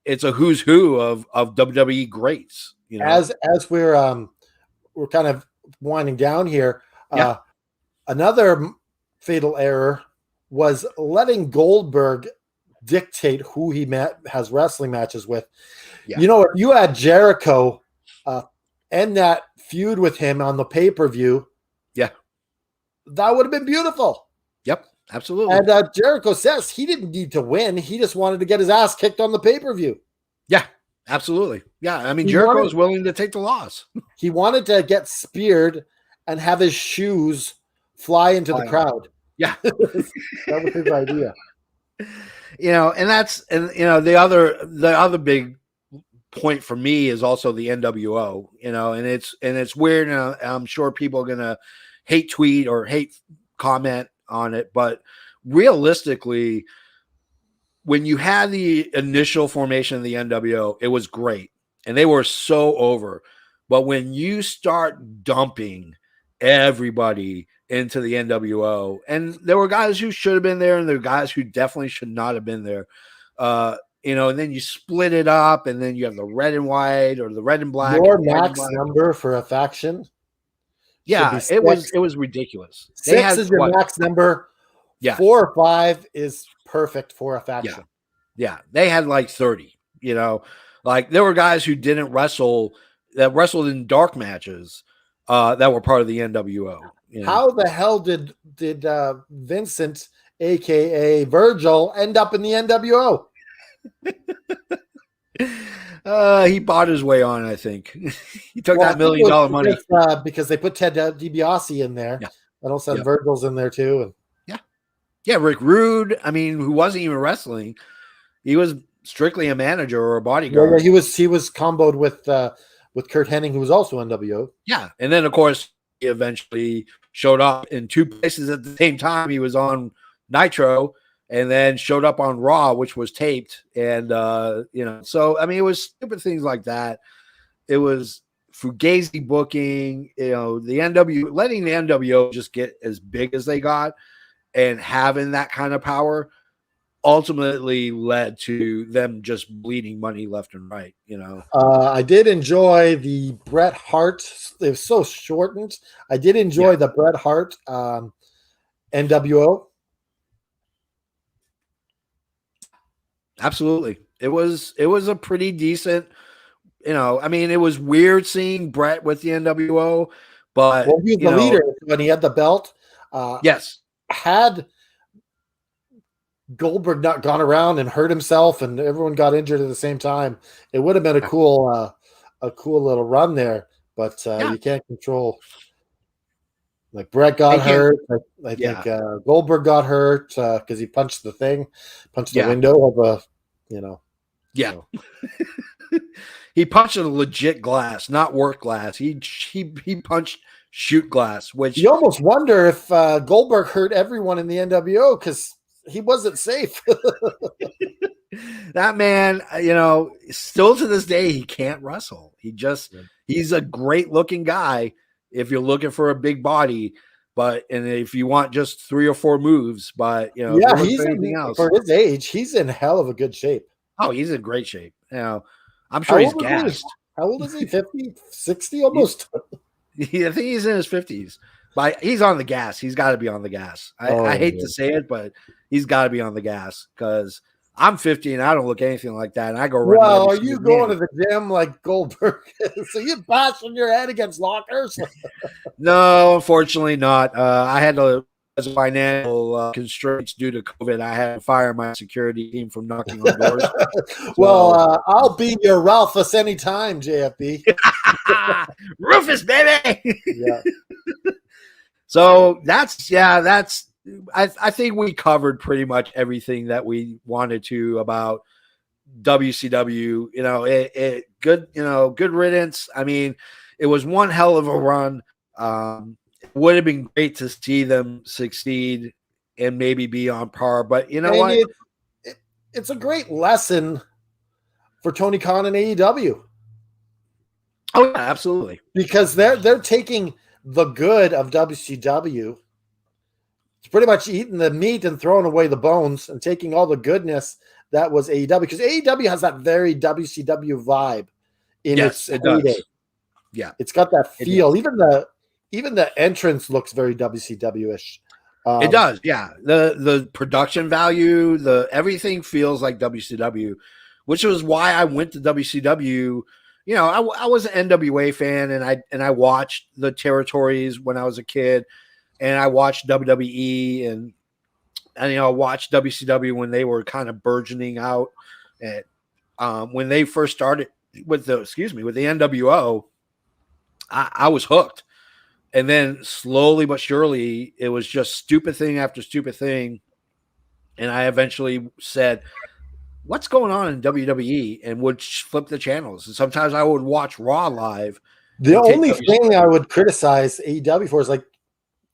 it's a who's who of WWE greats. As we're kind of winding down here, another fatal error was letting Goldberg dictate who he has wrestling matches with. Yeah. If you had Jericho end that feud with him on the pay-per-view, that would have been beautiful. Yep. Absolutely. And Jericho says he didn't need to win. He just wanted to get his ass kicked on the pay-per-view. Yeah, absolutely. Yeah, I mean, Jericho was willing to take the loss. He wanted to get speared and have his shoes fly into the crowd. Yeah. That was his idea. And the other big point for me is also the NWO, and it's weird. And I'm sure people are going to hate tweet or hate comment on it, but realistically, when you had the initial formation of the NWO, it was great and they were so over. But when you start dumping everybody into the NWO, and there were guys who should have been there and there were guys who definitely should not have been there, and then you split it up, and then you have the red and white or the red and black. Your max number for a faction. Yeah, it was ridiculous. 6 is your max number. Yeah, 4 or 5 is perfect for a faction. Yeah, they had like 30. Like there were guys who didn't wrestle that wrestled in dark matches that were part of the NWO. How the hell did Vincent, aka Virgil, end up in the NWO? He bought his way on, I think. He took that $1 million money. Because they put Ted DiBiase in there. Yeah. And also Virgil's in there too. And Yeah, Rick Rude. I mean, who wasn't even wrestling. He was strictly a manager or a bodyguard. Yeah, he was comboed with Kurt Hennig, who was also NWO. Yeah, and then of course he eventually showed up in two places at the same time. He was on Nitro, and then showed up on Raw, which was taped. And so I mean, it was stupid things like that. It was fugazi booking. The letting the NWO just get as big as they got, and having that kind of power ultimately led to them just bleeding money left and right. I did enjoy the Bret Hart. It was so shortened. I did enjoy the Bret Hart NWO. Absolutely. It was a pretty decent, I mean, it was weird seeing Bret with the NWO, but he was the leader when he had the belt. Yes. Had Goldberg not gone around and hurt himself and everyone got injured at the same time, it would have been a cool little run there, but you can't control. Like Bret got hurt. I think Goldberg got hurt because he punched the window of a, Yeah. So. He punched a legit glass, not work glass. He punched shoot glass, which you almost wonder if Goldberg hurt everyone in the NWO because he wasn't safe. That man, still to this day, he can't wrestle. He's a great looking guy if you're looking for a big body, and if you want just 3 or 4 moves, but he's for his age, he's in hell of a good shape. Oh, he's in great shape. I'm sure he's gassed. How old is he? 50, 60 almost? I think he's in his 50s. But he's on the gas. He's got to be on the gas. I hate to say it, but he's got to be on the gas because I'm 50 and I don't look anything like that. And I go run. Well, are you going to the gym like Goldberg? So you bashing your head against lockers? No, unfortunately not. I had to, as financial constraints due to COVID, I had to fire my security team from knocking on doors. Well, I'll be your Ralphus anytime, JFB. Rufus, baby. Yeah. So I think we covered pretty much everything that we wanted to about WCW. Good riddance. I mean, it was one hell of a run. It would have been great to see them succeed and maybe be on par, but what? It's a great lesson for Tony Khan and AEW. Oh, yeah, absolutely. Because they're taking the good of WCW. It's pretty much eating the meat and throwing away the bones and taking all the goodness that was AEW. Because AEW has that very WCW vibe in its heyday. Yeah. It's got that feel. Even the entrance looks very WCW-ish. It does, yeah. The production value, everything feels like WCW, which was why I went to WCW. I was an NWA fan, and I watched the territories when I was a kid, and I watched WWE and I watched WCW when they were kind of burgeoning out, and when they first started with the NWO, I was hooked. And then slowly but surely, it was just stupid thing after stupid thing. And I eventually said, what's going on in WWE? And would flip the channels. And sometimes I would watch Raw live. The only thing I would criticize AEW for is like,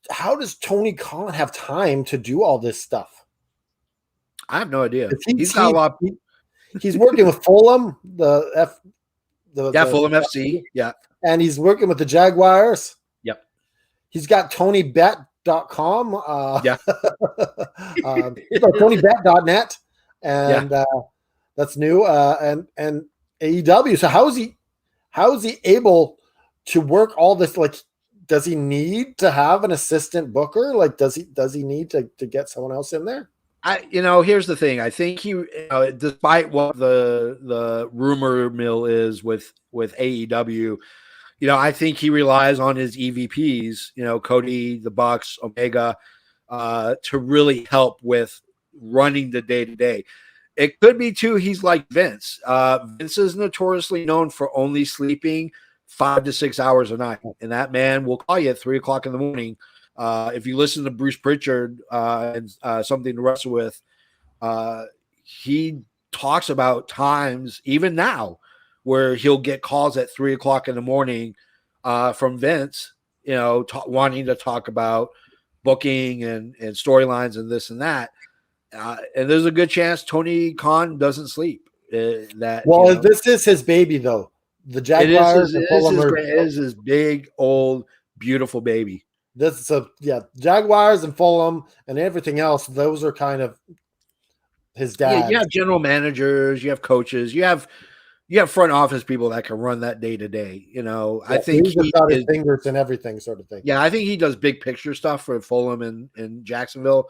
how does Tony Khan have time to do all this stuff? I have no idea. He's got a lot. He's working with Fulham, Fulham FC. Yeah. And he's working with the Jaguars. Yep. He's got TonyBet.com. TonyBet.net. And that's new. And AEW. So how is he able to work all this? Like, does he need to have an assistant booker? Like, does he need to get someone else in there? Here's the thing. I think he, despite what the rumor mill is with AEW, I think he relies on his EVPs, Cody, the Bucks, Omega, to really help with running the day-to-day. It could be too, he's like Vince. Vince is notoriously known for only sleeping 5 to 6 hours a night. And that man will call you at 3 o'clock in the morning If you listen to Bruce Pritchard and Something to Wrestle With, he talks about times, even now, where he'll get calls at 3:00 in the morning from Vince, wanting to talk about booking and storylines and this and that. And there's a good chance Tony Khan doesn't sleep. This is his baby, though. The Jaguars. It is his big, old, beautiful baby. Jaguars and Fulham and everything else. Those are kind of his dad. Yeah, you have general managers, you have coaches, you have front office people that can run that day to day. I think he's got his fingers and everything, sort of thing. Yeah, I think he does big picture stuff for Fulham and Jacksonville.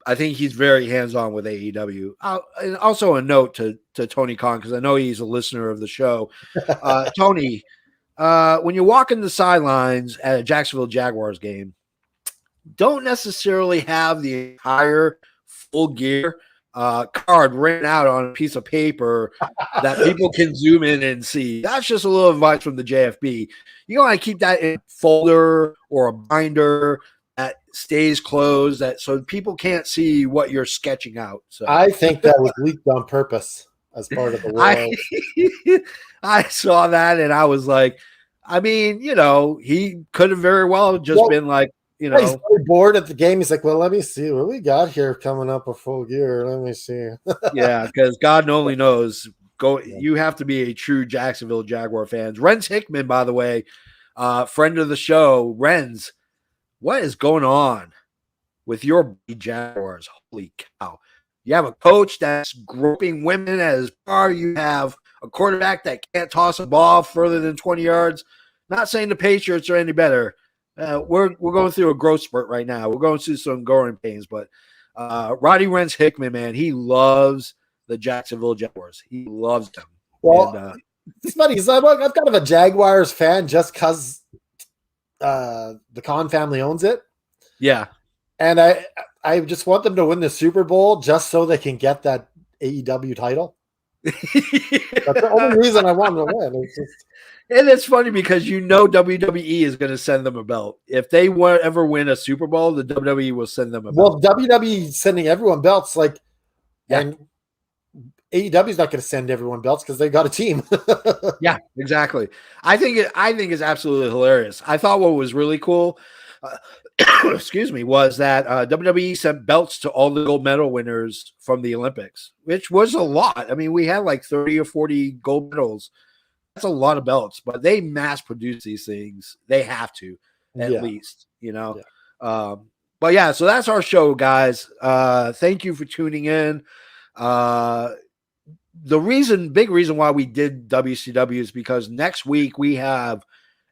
I think he's very hands on with AEW. And also a note to Tony Khan, because I know he's a listener of the show. Tony, when you're walking the sidelines at a Jacksonville Jaguars game, don't necessarily have the entire full gear card written out on a piece of paper that people can zoom in and see. That's just a little advice from the JFB. You want to keep that in a folder or a binder that stays closed, so people can't see what you're sketching out. So I think that was leaked on purpose as part of the world. I saw that and I was like, he could have very well just been like, he's very bored at the game. He's like, well, let me see what we got here coming up a full gear. Let me see. Yeah, because God only knows. You have to be a true Jacksonville Jaguar fan. Renz Hickman, by the way, friend of the show. Renz, what is going on with your Jaguars? Holy cow. You have a coach that's groping women at his bar. You have a quarterback that can't toss a ball further than 20 yards. Not saying the Patriots are any better. We're going through a growth spurt right now. We're going through some growing pains, but Roddy Renz Hickman, man, he loves the Jacksonville Jaguars. He loves them. Well, it's funny. I'm kind of a Jaguars fan just because the Khan family owns it. Yeah. And I just want them to win the Super Bowl just so they can get that AEW title. That's the only reason I want them to win. And it's funny because WWE is going to send them a belt. If they ever win a Super Bowl, the WWE will send them a belt. Well, WWE is sending everyone belts, and AEW is not going to send everyone belts because they got a team. Yeah, exactly. I think it's absolutely hilarious. I thought what was really cool, excuse me, was that WWE sent belts to all the gold medal winners from the Olympics, which was a lot. I mean, we had like 30 or 40 gold medals. That's a lot of belts, but they mass produce these things. They have to, at least, Yeah. But yeah, so that's our show, guys. Thank you for tuning in. The big reason why we did WCW is because next week we have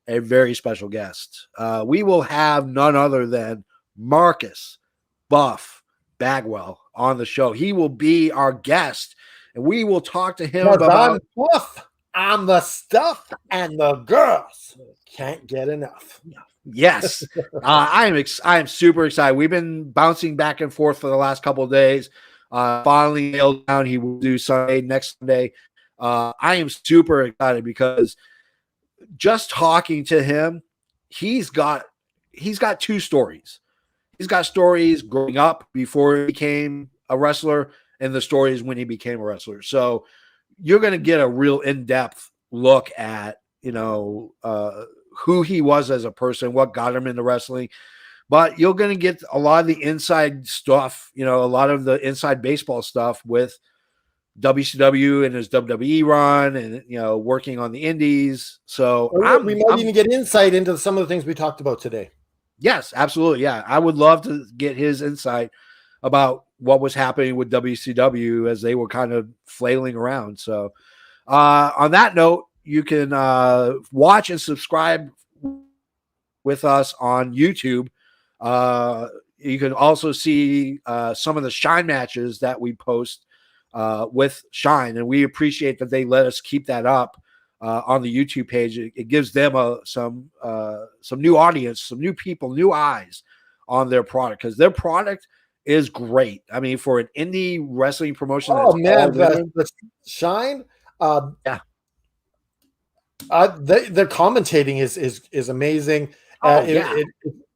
a very special guest. We will have none other than Marcus Buff Bagwell on the show. He will be our guest, and we will talk to him about Buff. I'm the stuff, and the girls can't get enough. Yes, I am super excited. We've been bouncing back and forth for the last couple of days. Finally nailed down. He will do next Sunday. I am super excited because just talking to him, he's got two stories. He's got stories growing up before he became a wrestler, and the stories when he became a wrestler. So you're going to get a real in-depth look at, who he was as a person, what got him into wrestling. But you're going to get a lot of the inside stuff, a lot of the inside baseball stuff with WCW and his WWE run and, working on the indies. So we might even get insight into some of the things we talked about today. Yes, absolutely. Yeah. I would love to get his insight about what was happening with WCW as they were kind of flailing around. So on that note, you can watch and subscribe with us on YouTube. You can also see some of the Shine matches that we post with Shine, and we appreciate that they let us keep that up on the YouTube page. It gives them some new audience, some new people, new eyes on their product, because their product is great. I mean, for an indie wrestling promotion. Oh man, the Shine, their commentating is amazing.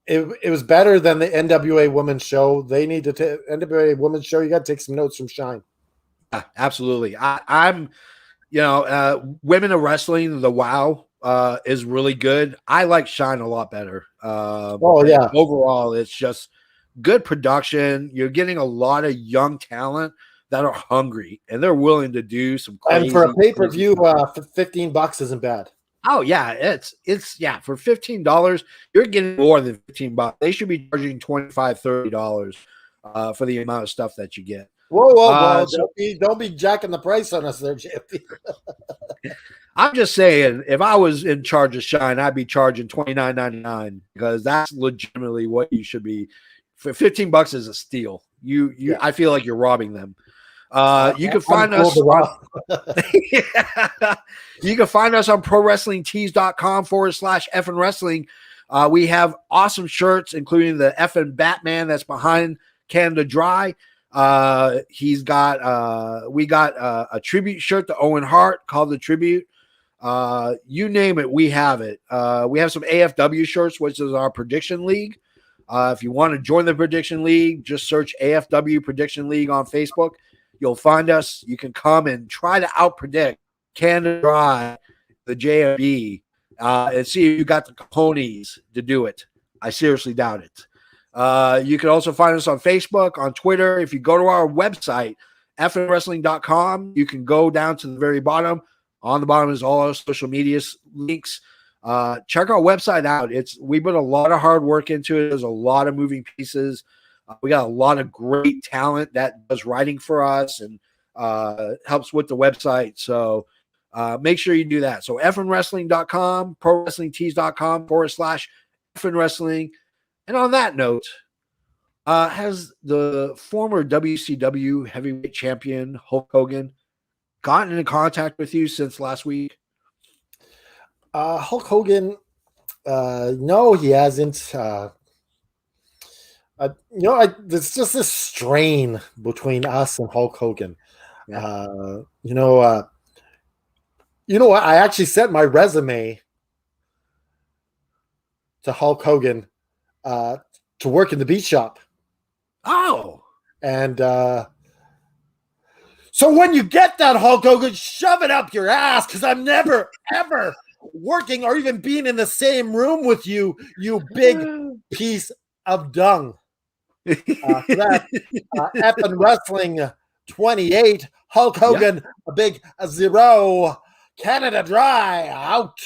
it was better than the NWA Women's Show. They need to NWA Women's Show. You got to take some notes from Shine. Absolutely. I'm, Women of Wrestling, the WOW is really good. I like Shine a lot better. Overall, it's just good production. You're getting a lot of young talent that are hungry and they're willing to do some crazy. And for a pay-per-view, for $15 isn't bad. Oh yeah, it's for $15, you're getting more than $15. They should be charging $25, $30 for the amount of stuff that you get. Whoa! Don't be jacking the price on us there, JP. I'm just saying, if I was in charge of Shine, I'd be charging $29.99 because that's legitimately what you should be. For $15 is a steal. I feel like you're robbing them. You can find us. You can find us on ProWrestlingTees.com/effing wrestling. We have awesome shirts, including the effing Batman that's behind Canada Dry. We got a tribute shirt to Owen Hart called the Tribute. You name it, we have it. We have some AFW shirts, which is our prediction league. If you want to join the prediction league, just search AFW Prediction League on Facebook. You'll find us. You can come and try to outpredict Canada Dry, the JFB, and see if you got the cojones to do it. I seriously doubt it. You can also find us on Facebook, on Twitter. If you go to our website, fnwrestling.com, you can go down to the very bottom. On the bottom is all our social media links. Check our website out. We put a lot of hard work into it. There's a lot of moving pieces. We got a lot of great talent that does writing for us and helps with the website. So make sure you do that. So fnwrestling.com, ProWrestlingTees.com/fnwrestling. And on that note, has the former WCW heavyweight champion Hulk Hogan gotten in contact with you since last week? Hulk Hogan, no, he hasn't. There's just this strain between us and Hulk Hogan. Yeah. What? I actually sent my resume to Hulk Hogan to work in the beat shop. Oh, and so when you get that, Hulk Hogan, shove it up your ass, because I'm never ever working or even being in the same room with you, you big piece of dung. That effing wrestling 28, Hulk Hogan, a big 0, Canada Dry out.